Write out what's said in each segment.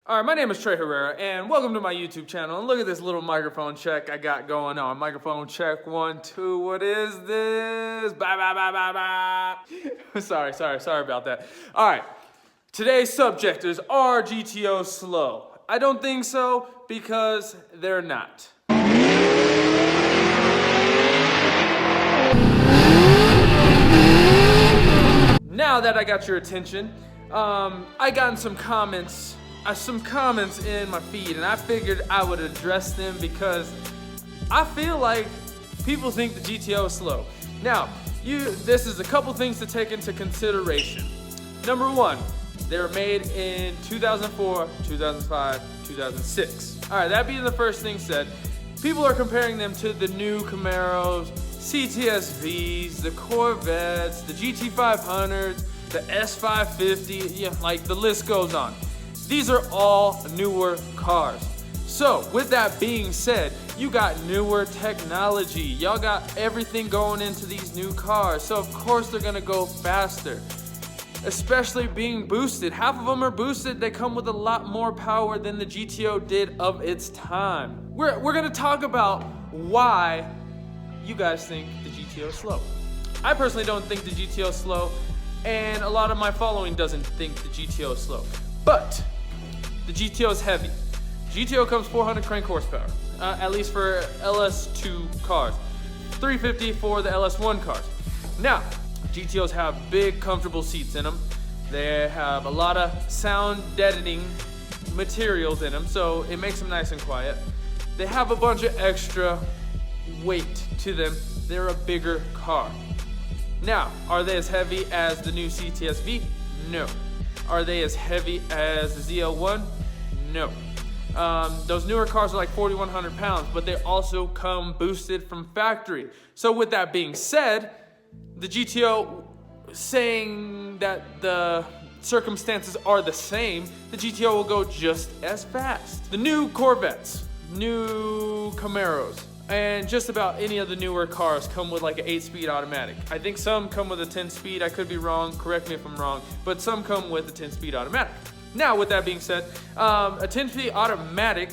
All right, my name is Trey Herrera, and welcome to my YouTube channel. And look at this little microphone check I got going on. Microphone check, 1, 2. What is this? Bye, bye, bye, bye, bye. sorry about that. All right, today's subject is, are GTOs slow? I don't think so, because they're not. Now that I got your attention, I gotten some comments in my feed, and I figured I would address them because I feel like people think the GTO is slow. Now, this is a couple things to take into consideration. Number one, they were made in 2004, 2005, 2006. All right, that being the first thing said, people are comparing them to the new Camaros, CTSVs, the Corvettes, the GT500s, the S550, yeah, like the list goes on. These are all newer cars. So with that being said, you got newer technology. Y'all got everything going into these new cars. So of course they're gonna go faster, especially being boosted. Half of them are boosted. They come with a lot more power than the GTO did of its time. We're gonna talk about why you guys think the GTO is slow. I personally don't think the GTO is slow, and a lot of my following doesn't think the GTO is slow. But the GTO is heavy. GTO comes 400 crank horsepower, at least for LS2 cars, 350 for the LS1 cars. Now, GTOs have big, comfortable seats in them. They have a lot of sound deadening materials in them, so it makes them nice and quiet. They have a bunch of extra weight to them. They're a bigger car. Now, are they as heavy as the new CTSV? No. Are they as heavy as the ZL1? No. Those newer cars are like 4,100 pounds, but they also come boosted from factory. So with that being said, the GTO saying that the circumstances are the same, the GTO will go just as fast. The new Corvettes, new Camaros, and just about any of the newer cars come with like an 8-speed automatic. I think some come with a 10-speed, I could be wrong, correct me if I'm wrong, but some come with a 10-speed automatic. Now, with that being said, a 10-speed automatic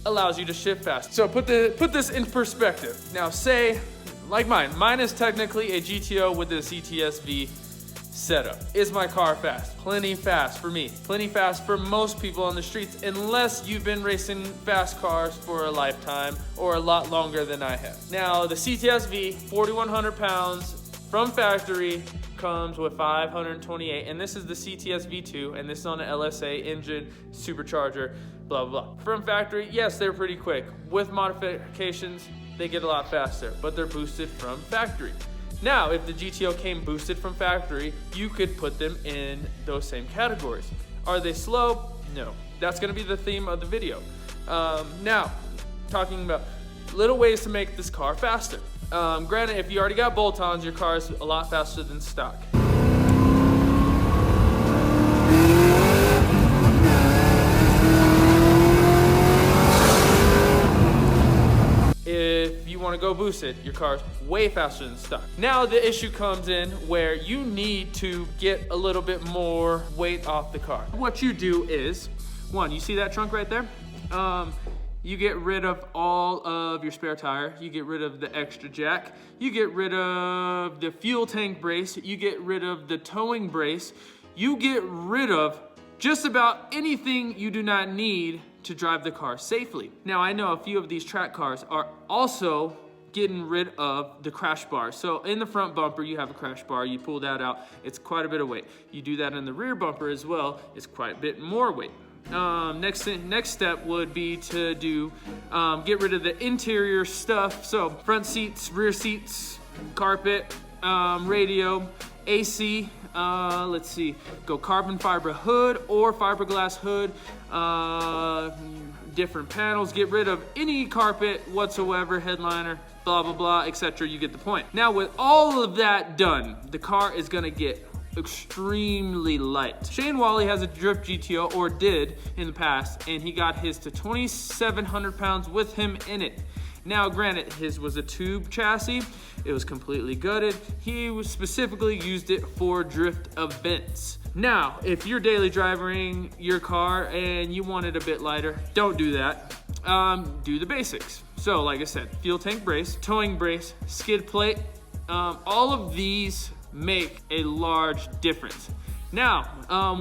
allows you to shift fast. So put this in perspective. Now say, like mine is technically a GTO with a CTSV setup. Is my car fast? Plenty fast for me. Plenty fast for most people on the streets, unless you've been racing fast cars for a lifetime or a lot longer than I have. Now, the CTSV, 4,100 pounds from factory, comes with 528, and this is the CTSV2, and this is on an LSA engine, supercharger, blah, blah, blah. From factory, yes, they're pretty quick. With modifications, they get a lot faster, but they're boosted from factory. Now, if the GTO came boosted from factory, you could put them in those same categories. Are they slow? No. That's gonna be the theme of the video. Now, talking about little ways to make this car faster. Granted, if you already got bolt-ons, your car is a lot faster than stock. If you want to go boosted, your car's way faster than stock. Now the issue comes in where you need to get a little bit more weight off the car. What you do is, one, you see that trunk right there? You get rid of all of your spare tire. You get rid of the extra jack. You get rid of the fuel tank brace. You get rid of the towing brace. You get rid of just about anything you do not need to drive the car safely. Now, I know a few of these track cars are also getting rid of the crash bar. So in the front bumper, you have a crash bar. You pull that out, it's quite a bit of weight. You do that in the rear bumper as well, it's quite a bit more weight. Next step would be to get rid of the interior stuff. So front seats, rear seats, carpet, radio, AC, let's see, go carbon fiber hood or fiberglass hood, different panels, get rid of any carpet whatsoever, headliner, blah, blah, blah, etc. You get the point. Now with all of that done, the car is gonna get extremely light. Shane Wally has a drift GTO, or did in the past, and he got his to 2,700 pounds with him in it. Now, granted, his was a tube chassis. It was completely gutted. He specifically used it for drift events. Now, if you're daily driving your car and you want it a bit lighter, don't do that. Do the basics. So like I said, fuel tank brace, towing brace, skid plate, all of these make a large difference. Now,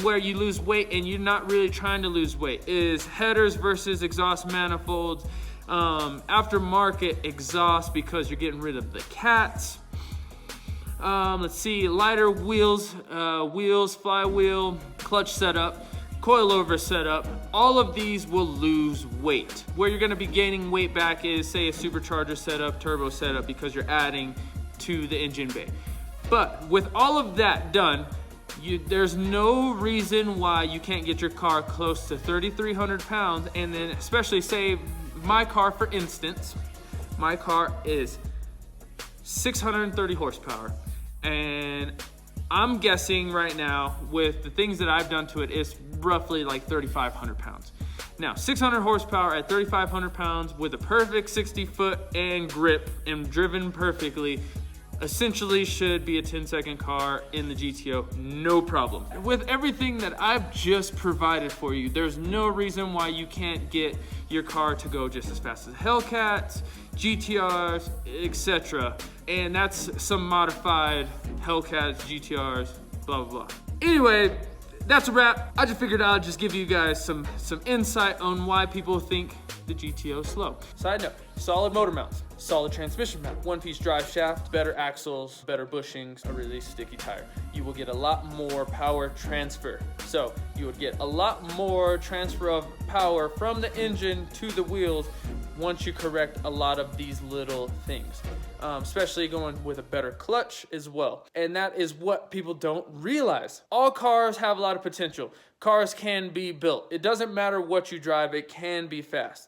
where you lose weight and you're not really trying to lose weight is headers versus exhaust manifolds, aftermarket exhaust because you're getting rid of the cats. Let's see, lighter wheels, flywheel, clutch setup, coilover setup. All of these will lose weight. Where you're gonna be gaining weight back is, say, a supercharger setup, turbo setup, because you're adding to the engine bay. But with all of that done, there's no reason why you can't get your car close to 3,300 pounds, and then especially say my car, for instance, my car is 630 horsepower, and I'm guessing right now with the things that I've done to it, it's roughly like 3,500 pounds. Now, 600 horsepower at 3,500 pounds with a perfect 60-foot and grip and driven perfectly, essentially should be a 10-second car in the GTO, no problem. With everything that I've just provided for you, there's no reason why you can't get your car to go just as fast as Hellcats, GTRs, etc. And that's some modified Hellcats, GTRs, blah, blah, blah. Anyway, that's a wrap. I just figured I'd just give you guys some insight on why people think the GTO's slow. Side note, solid motor mounts, solid transmission mount, one-piece drive shaft, better axles, better bushings, a really sticky tire. You will get a lot more power transfer. So you would get a lot more transfer of power from the engine to the wheels once you correct a lot of these little things. Especially going with a better clutch as well. And that is what people don't realize. All cars have a lot of potential. Cars can be built. It doesn't matter what you drive, it can be fast.